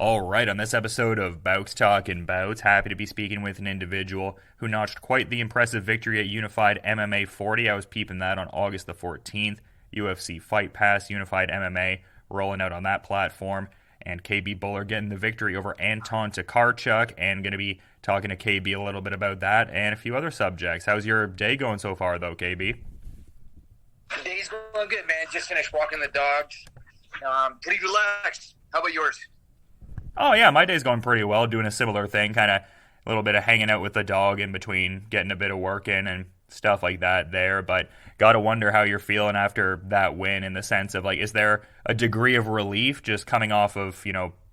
All right, on this episode of Bowks Talking Bouts, happy to be speaking with an individual who notched quite the impressive victory at Unified MMA 40. I was peeping that on August the 14th. UFC Fight Pass, Unified MMA, rolling out on that platform. And KB Bhullar getting the victory over Anton Tokarchuk, and going to be talking to KB a little bit about that and a few other subjects. How's your day going so far, though, KB? The day's going good, man. Just finished walking the dogs. Pretty relaxed. How about yours? Oh, yeah, my day's going pretty well, doing a similar thing, kind of a little bit of hanging out with the dog in between, getting a bit of work in and stuff like that there, but gotta wonder how you're feeling after that win in the sense of, like, is there a degree of relief just coming off of,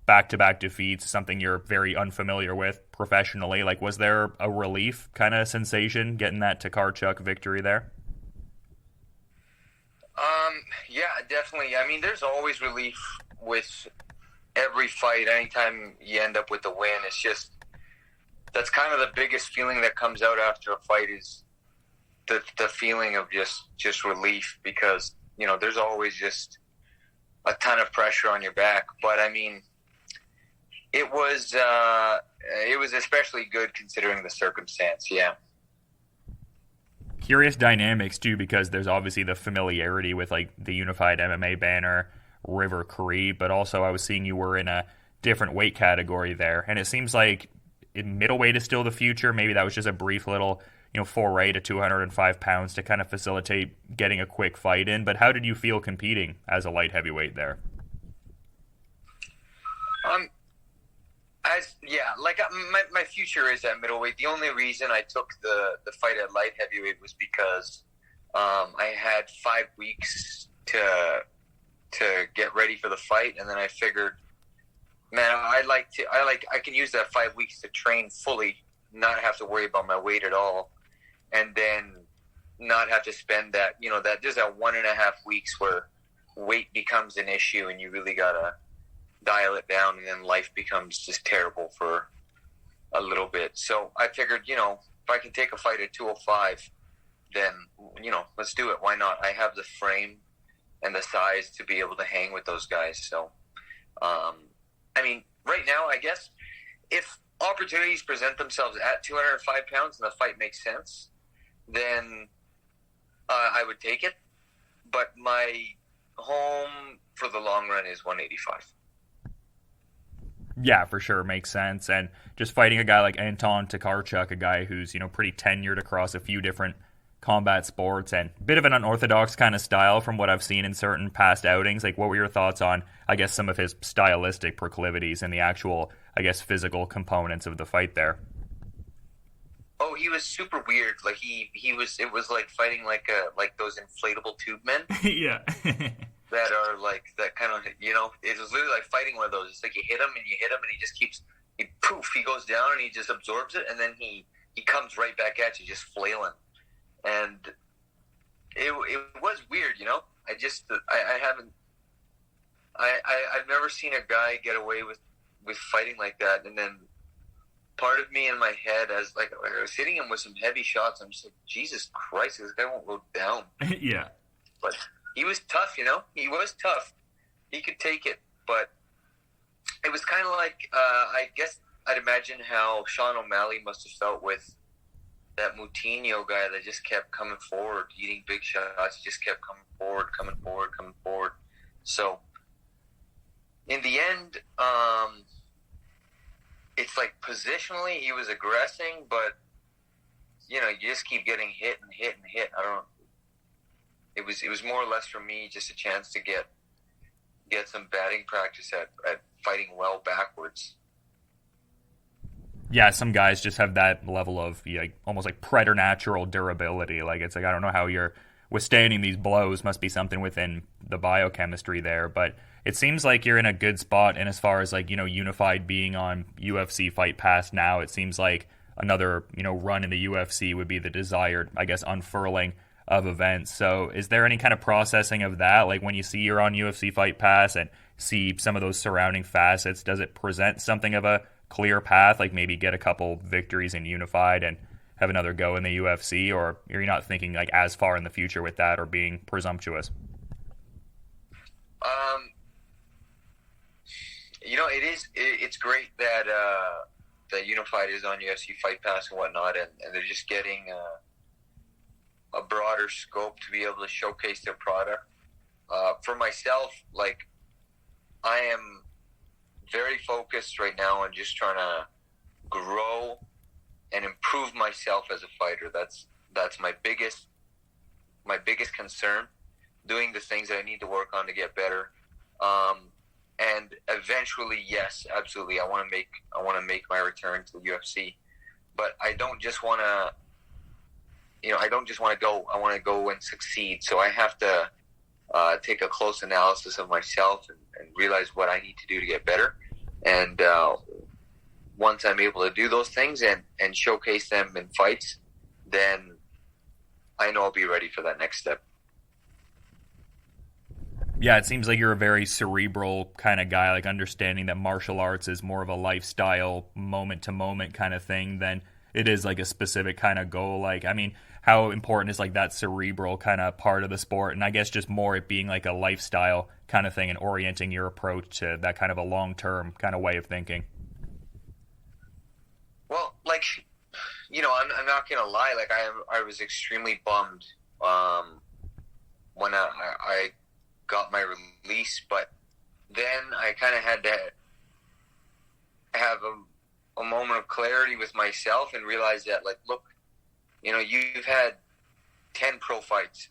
back-to-back defeats, something you're very unfamiliar with professionally? Like, was there a relief kind of sensation getting that Takarchuk victory there? Yeah, definitely. I mean, there's always relief with every fight. Anytime you end up with a win, it's just, that's kind of the biggest feeling that comes out after a fight is the feeling of just relief, because, there's always just a ton of pressure on your back. But I mean, it was especially good considering the circumstance. Yeah. Curious dynamics too, because there's obviously the familiarity with, like, the Unified MMA banner, River Cree, but also I was seeing you were in a different weight category there, and it seems like middleweight is still the future. Maybe that was just a brief little foray to 205 pounds to kind of facilitate getting a quick fight in. But how did you feel competing as a light heavyweight there? My future is at middleweight. The only reason I took the fight at light heavyweight was because I had 5 weeks to get ready for the fight, and then I figured, man, I can use that 5 weeks to train fully, not have to worry about my weight at all, and then not have to spend that just that 1.5 weeks where weight becomes an issue and you really gotta dial it down, and then life becomes just terrible for a little bit. So I figured, if I can take a fight at 205, then let's do it. Why not? I have the frame and the size to be able to hang with those guys. So, I mean, right now, I guess if opportunities present themselves at 205 pounds and the fight makes sense, then I would take it. But my home for the long run is 185. Yeah, for sure. Makes sense. And just fighting a guy like Anton Tokarchuk, a guy who's, pretty tenured across a few different combat sports and a bit of an unorthodox kind of style from what I've seen in certain past outings. Like, what were your thoughts on, I guess, some of his stylistic proclivities and the actual, I guess, physical components of the fight there? Oh, he was super weird. Like, it was like fighting like those inflatable tube men. Yeah. That are like, that kind of, it was literally like fighting one of those. It's like you hit him and he just keeps, he goes down and he just absorbs it, and then he comes right back at you just flailing. And it was weird, I've never seen a guy get away with fighting like that. And then part of me in my head, as like I was hitting him with some heavy shots, I'm just like, Jesus Christ, this guy won't go down. Yeah. But he was tough, he was tough. He could take it, but it was kind of like, I guess I'd imagine how Sean O'Malley must have felt with that Moutinho guy that just kept coming forward, eating big shots. He just kept coming forward. So in the end, it's like positionally he was aggressing, but you just keep getting hit. I don't. It was more or less for me just a chance to get some batting practice at fighting well backwards. Yeah, some guys just have that level of almost like preternatural durability. Like, it's like, I don't know how you're withstanding these blows. Must be something within the biochemistry there. But it seems like you're in a good spot. And as far as Unified being on UFC Fight Pass now, it seems like another run in the UFC would be the desired, I guess, unfurling of events. So is there any kind of processing of that? Like, when you see you're on UFC Fight Pass and see some of those surrounding facets, does it present something of a clear path, like maybe get a couple victories in Unified and have another go in the UFC, or are you not thinking like as far in the future with that, or being presumptuous? It's great that that Unified is on UFC Fight Pass and whatnot, and they're just getting a broader scope to be able to showcase their product. For myself, like, I am very focused right now on just trying to grow and improve myself as a fighter. That's my biggest concern. Doing the things that I need to work on to get better. And eventually, yes, absolutely, I want to make my return to the UFC. But I don't just want to, go. I want to go and succeed. So I have to take a close analysis of myself and realize what I need to do to get better. And once I'm able to do those things and showcase them in fights, then I know I'll be ready for that next step. Yeah, it seems like you're a very cerebral kind of guy, like understanding that martial arts is more of a lifestyle, moment-to-moment kind of thing than it is like a specific kind of goal. Like, I mean, how important is like that cerebral kind of part of the sport? And I guess just more it being like a lifestyle kind of thing and orienting your approach to that kind of a long-term kind of way of thinking. Well, like, I'm not going to lie. Like, I was extremely bummed when I got my release, but then I kind of had to have a moment of clarity with myself and realize that, like, look, you've had 10 pro fights.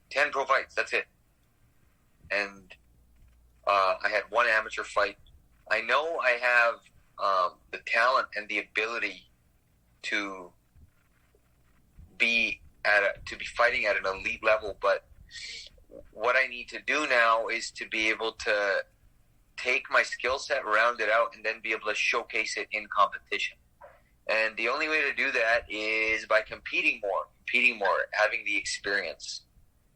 10 pro fights, that's it. And I had one amateur fight. I know I have the talent and the ability to be fighting at an elite level, but what I need to do now is to be able to take my skill set, round it out, and then be able to showcase it in competition. And the only way to do that is by competing more, having the experience,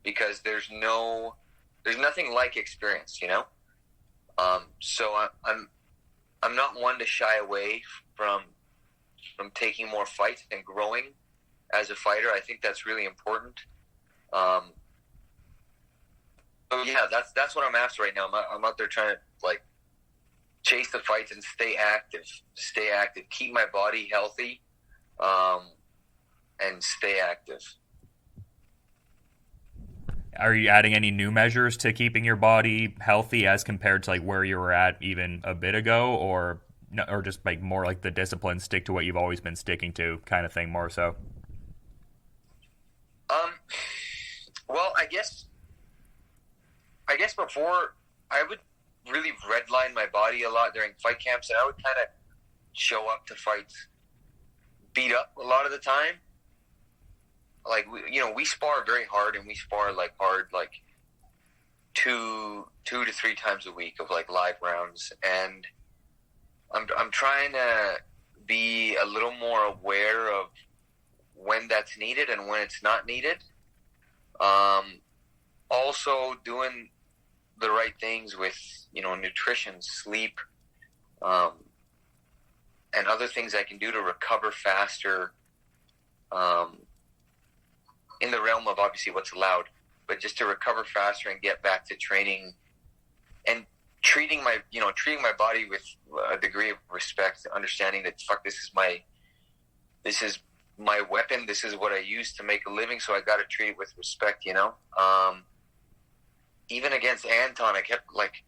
because there's nothing like experience, So I'm not one to shy away from taking more fights and growing as a fighter. I think that's really important. So yeah, that's what I'm after right now. I'm out there trying to, like, chase the fights and stay active, keep my body healthy, and stay active. Are you adding any new measures to keeping your body healthy as compared to like where you were at even a bit ago, or just like more like the discipline, stick to what you've always been sticking to kind of thing more so? Well, I guess before I would really redline my body a lot during fight camps, and I would kind of show up to fights beat up a lot of the time. Like, we spar very hard, and we spar like hard, like two to three times a week of like live rounds. And I'm trying to be a little more aware of when that's needed and when it's not needed. Also doing the right things with, nutrition, sleep, and other things I can do to recover faster, in the realm of obviously what's allowed, but just to recover faster and get back to training and treating my body with a degree of respect, understanding that, fuck, this is my weapon. This is what I use to make a living. So I got to treat it with respect, even against Anton, I kept, like,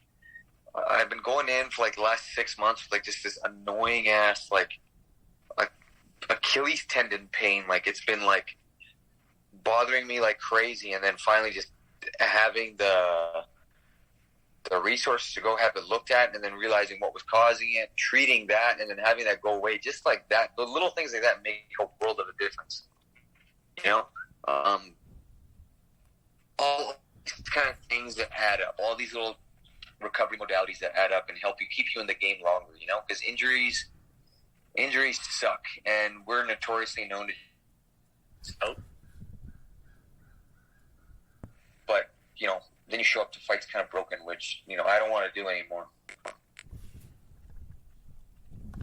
I've been going in for like the last 6 months with like just this annoying ass, like Achilles tendon pain. Like, it's been like bothering me like crazy. And then finally just having the resources to go have it looked at, and then realizing what was causing it, treating that, and then having that go away. Just like that, the little things like that make a world of a difference. All these kind of things that add up, all these little recovery modalities that add up and help you keep you in the game longer, because injuries suck, and we're notoriously known to but then you show up to fights kind of broken, which I don't want to do anymore.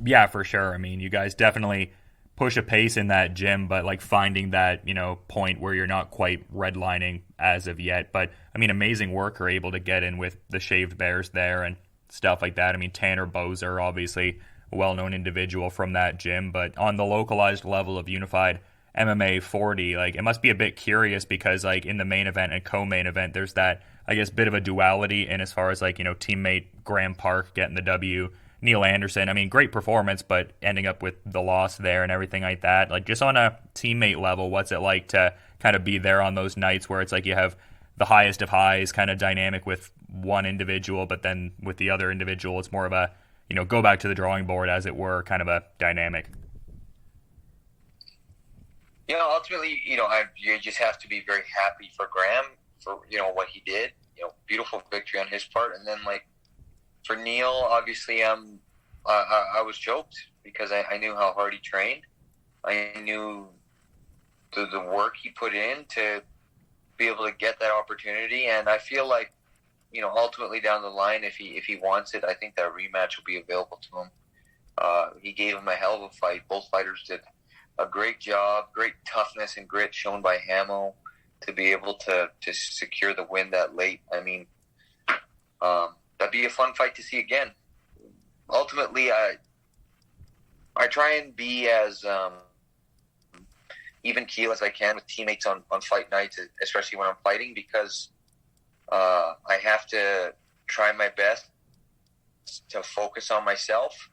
Yeah, for sure. I mean, you guys definitely push a pace in that gym, but like finding that, point where you're not quite redlining as of yet. But I mean, amazing work you're able to get in with the shaved bears there. And stuff like that. I mean, Tanner Boser, obviously a well-known individual from that gym, but on the localized level of Unified MMA 40, like, it must be a bit curious because, like, in the main event and co-main event, there's that, I guess, bit of a duality in as far as, like, you know, teammate Graham Park getting the W, Neil Anderson, I mean, great performance, but ending up with the loss there and everything like that. Like, just on a teammate level, what's it like to kind of be there on those nights where it's like you have the highest of highs kind of dynamic with one individual, but then with the other individual, it's more of a, you know, go back to the drawing board, as it were, kind of a dynamic? You know, ultimately, you know, you just have to be very happy for Graham for, you know, what he did. You know, beautiful victory on his part. And then, like, for Neil, obviously, I was choked because I knew how hard he trained. I knew the work he put in to be able to get that opportunity. And I feel like, you know, ultimately down the line, if he wants it, I think that rematch will be available to him. He gave him a hell of a fight. Both fighters did a great job, great toughness and grit shown by Hamo to be able to secure the win that late. I mean, that'd be a fun fight to see again. Ultimately, I try and be as even keel as I can with teammates on fight nights, especially when I'm fighting, because I have to try my best to focus on myself.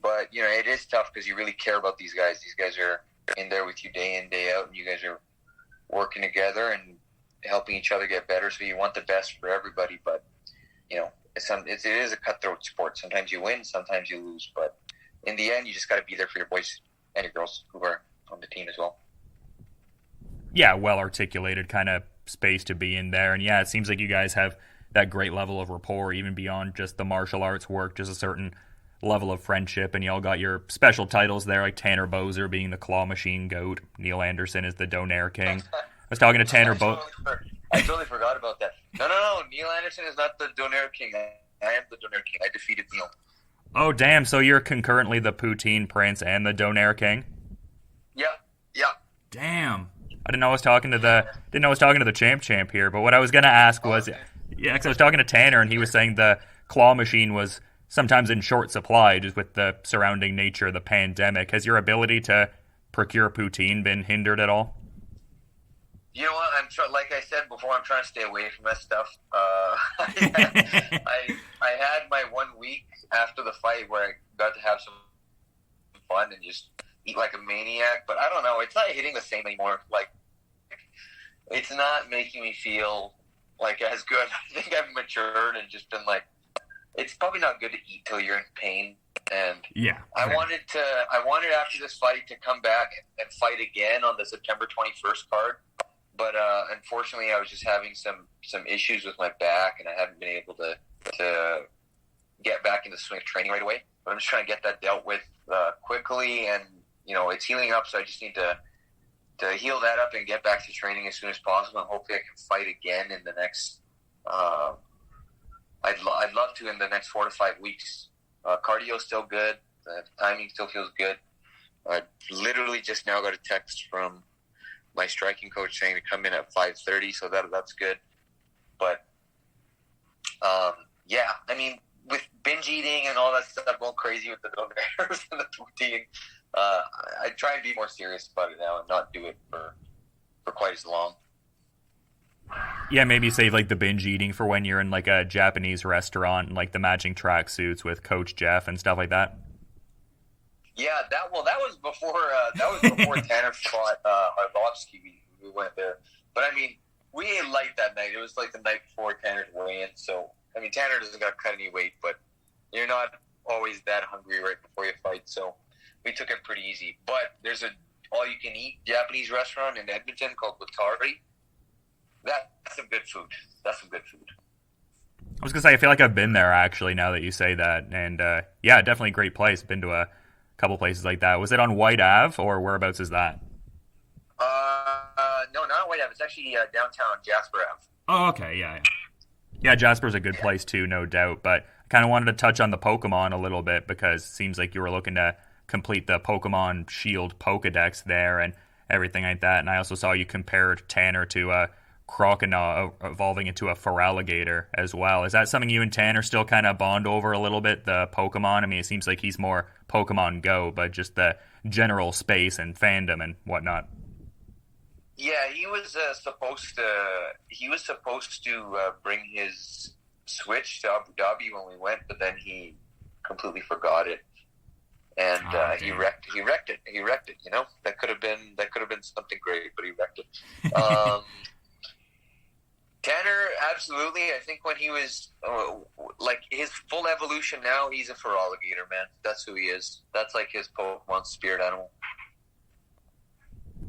But, you know, it is tough because you really care about these guys. These guys are in there with you day in, day out, and you guys are working together and helping each other get better. So you want the best for everybody. But, you know, it is a cutthroat sport. Sometimes you win, sometimes you lose. But in the end, you just got to be there for your boys and your girls who are on the team as well. Yeah, well-articulated kind of space to be in there. And, yeah, it seems like you guys have that great level of rapport, even beyond just the martial arts work, just a certain level of friendship, and you all got your special titles there, like Tanner Boser being the Claw Machine Goat, Neil Anderson is the Donaire King. I was talking to Tanner Boser. I totally forgot about that. No. Neil Anderson is not the Donaire King. I am the Donaire King. I defeated Neil. Oh, damn. So you're concurrently the Poutine Prince and the Donaire King? Yeah. Damn. I didn't know I was talking to the champ here, but what I was going to ask was, yeah, because I was talking to Tanner, and he was saying the Claw Machine was sometimes in short supply just with the surrounding nature of the pandemic. Has your ability to procure poutine been hindered at all? You know what? Like I said before, I'm trying to stay away from that stuff. I had my 1 week after the fight where I got to have some fun and just eat like a maniac. But I don't know. It's not hitting the same anymore. Like, it's not making me feel like as good. I think I've matured and just been like, it's probably not good to eat till you're in pain. And yeah, I wanted after this fight to come back and fight again on the September 21st card. But unfortunately, I was just having some issues with my back, and I haven't been able to get back into swing of training right away. But I'm just trying to get that dealt with quickly, and you know, it's healing up, so I just need to heal that up and get back to training as soon as possible. And hopefully, I can fight again in the next. I'd love to in the next 4 to 5 weeks. Cardio's still good. The timing still feels good. I literally just now got a text from my striking coach saying to come in at 5:30, so that's good. But yeah, I mean, with binge eating and all that stuff, going crazy with the donaires and the poutine, I try and be more serious about it now and not do it for quite as long. Yeah, maybe save like the binge eating for when you're in like a Japanese restaurant and like the matching tracksuits with Coach Jeff and stuff like that. Yeah, that was before Tanner fought Arlovsky. We went there, but I mean, we ate light that night. It was like the night before Tanner's weigh-in. So I mean, Tanner doesn't got to cut any weight, but you're not always that hungry right before you fight. So we took it pretty easy. But there's a all-you-can-eat Japanese restaurant in Edmonton called Watari. That's some good food. I was gonna say, I feel like I've been there actually now that you say that, and yeah, definitely a great place. Been to a couple places like that. Was it on White Ave or whereabouts is that? No, not on White Ave. It's actually downtown Jasper Ave. Oh, okay, yeah. Jasper's a good place too, no doubt. But I kind of wanted to touch on the Pokemon a little bit because it seems like you were looking to complete the Pokemon Shield Pokedex there and everything like that. And I also saw you compared Tanner to crocodile evolving into a feraligator as well. Is that something you and Tanner still kind of bond over a little bit, the Pokemon? I mean, it seems like he's more Pokemon Go, but just the general space and fandom and whatnot. Yeah, he was supposed to bring his Switch to Abu Dhabi when we went, but then he completely forgot it, and he wrecked it. You know, that could have been something great, but he wrecked it. Tanner, absolutely. I think when he was like his full evolution now, he's a feraligator, man. That's who he is. That's like his Pokemon spirit animal.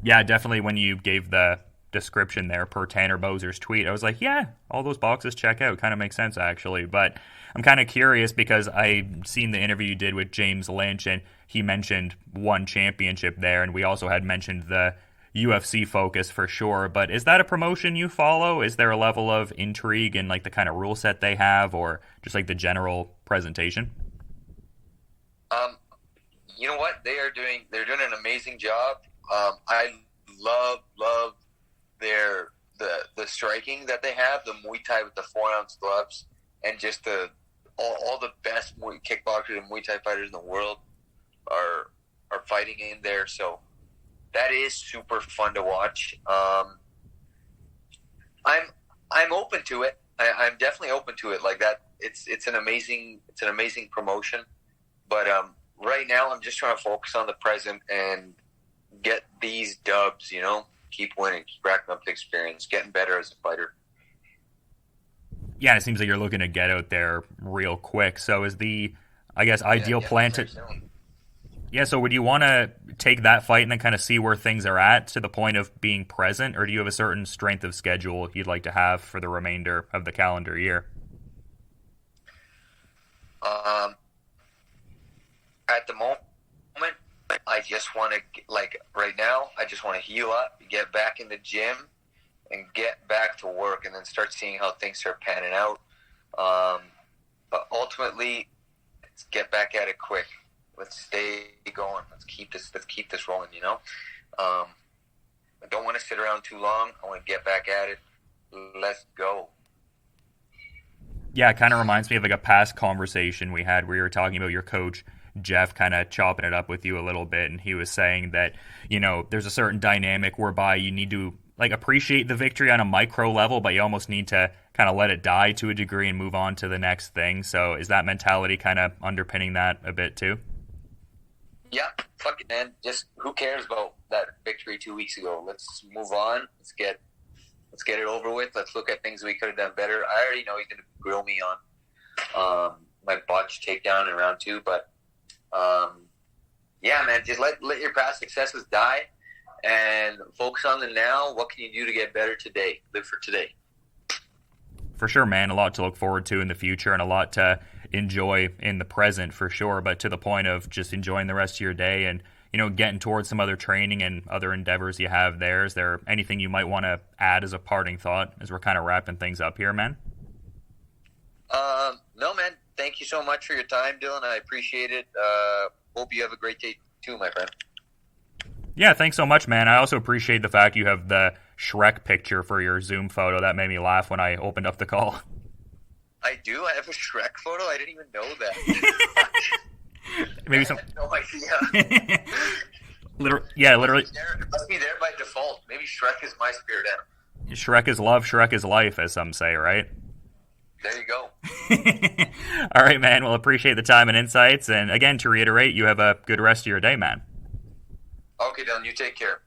Yeah, definitely. When you gave the description there per Tanner Bowser's tweet, I was like, yeah, all those boxes check out. Kind of makes sense, actually. But I'm kind of curious because I seen the interview you did with James Lynch, and he mentioned one championship there, and we also had mentioned the UFC focus for sure. But is that a promotion you follow? Is there a level of intrigue in like the kind of rule set they have, or just like the general presentation? You know what? They're doing an amazing job. I love the striking that they have, the Muay Thai with the 4-ounce gloves, and just all the best kickboxers and Muay Thai fighters in the world are fighting in there. So that is super fun to watch. I'm open to it. I'm definitely open to it. Like that, it's an amazing promotion. But right now, I'm just trying to focus on the present and get these dubs, you know, keep winning, keep racking up the experience, getting better as a fighter. Yeah, it seems like you're looking to get out there real quick. So is the, I guess, ideal plan to... Yeah, so would you want to take that fight and then kind of see where things are at to the point of being present, or do you have a certain strength of schedule you'd like to have for the remainder of the calendar year? At the moment, I just want to, like right now, I just want to heal up, get back in the gym, and get back to work, and then start seeing how things start panning out. But ultimately, let's get back at it quick. Let's stay going. Let's keep this rolling. You know, I don't want to sit around too long. I want to get back at it. Let's go. Yeah, it kind of reminds me of like a past conversation we had where you were talking about your coach Jeff kind of chopping it up with you a little bit, and he was saying that, you know, there's a certain dynamic whereby you need to like appreciate the victory on a micro level, but you almost need to kind of let it die to a degree and move on to the next thing. So is that mentality kind of underpinning that a bit too? Yeah, fuck it, man. Just who cares about that victory 2 weeks ago? Let's move on. Let's get it over with. Let's look at things we could have done better. I already know he's going to grill me on my botch takedown in round 2, but yeah, man, just let your past successes die and focus on the now. What can you do to get better today? Live for today. For sure, man. A lot to look forward to in the future and a lot to enjoy in the present for sure, but to the point of just enjoying the rest of your day and, you know, getting towards some other training and other endeavors you have there. Is there anything you might want to add as a parting thought as we're kind of wrapping things up here, man? No, man. Thank you so much for your time, Dylan. I appreciate it. Hope you have a great day too, my friend. Yeah, thanks so much, man. I also appreciate the fact you have the Shrek picture for your Zoom photo. That made me laugh when I opened up the call. I do? I have a Shrek photo? I didn't even know that. Maybe some... I had no idea. Literally. It must be there by default. Maybe Shrek is my spirit animal. Shrek is love, Shrek is life, as some say, right? There you go. All right, man. Well, appreciate the time and insights. And again, to reiterate, you have a good rest of your day, man. Okay, Dylan. You take care.